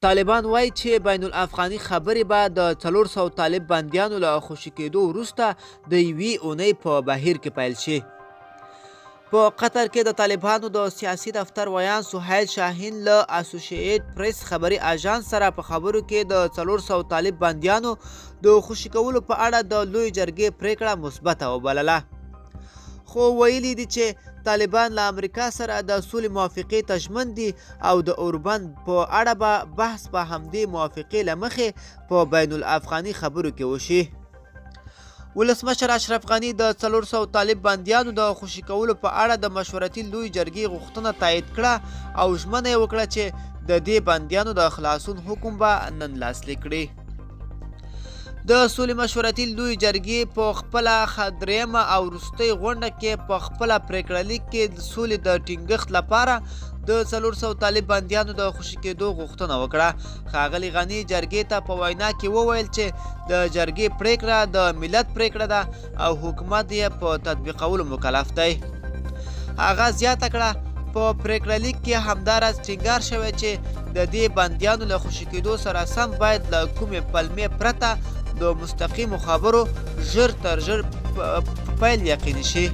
طالبان وایي چې بین الافغاني خبرې به د 400 طالب بندیانو له خوشي کېدو وروسته د یوې اونۍ په بهیر کې پیل شي. په قطر کې د طالبانو د سیاسي دفتر ویان سهیل شاهین له اسوسییټ پریس خبري اژانس سره په خبرو کې د 400 طالب بندیانو د خوشي کولو په اړه د لوی جرګې پریکړه مثبته وبلله، خو ویلي دي چې طالبان له امریکا سره د سولې موافقې ته ژمن دي او د اوربند په اړه به بحث په همدې موافقې له مخې په بین الافغاني خبرو کې وشي. ولسمشر اشرف غني د 400 طالب بندیانو د خوشي کولو په اړه د مشورتي لوی جرګې غوښتنه تایید کړه او ژمنه یې وکړه چې د دې بندیانو د خلاصون حکم به نن لاسلیک کړي. د سولې مشورتي لوی جرګې په خپله درېیمه او وروستۍ غونډه کې په خپله پریکړه لیک کې د سولې د ټینګښت لپاره د 400 طالب بندیانو د خوشي کېدو غوښتنه وکړه. ښاغلي غني جرګې ته په وینا کې وویل چې د جرګې پریکړه د ملت پریکړه ده او حکومت یې په تطبیقولو مکلف دی. هغه زیاته کړه په پریکړه لیک کې همداراز ټینګار شوی چې د دې بندیانو له خوشي کېدو سره سم باید له کومې پلمې پرته د مستقیمو خبرو ژر تر ژر پیل یقیني شي.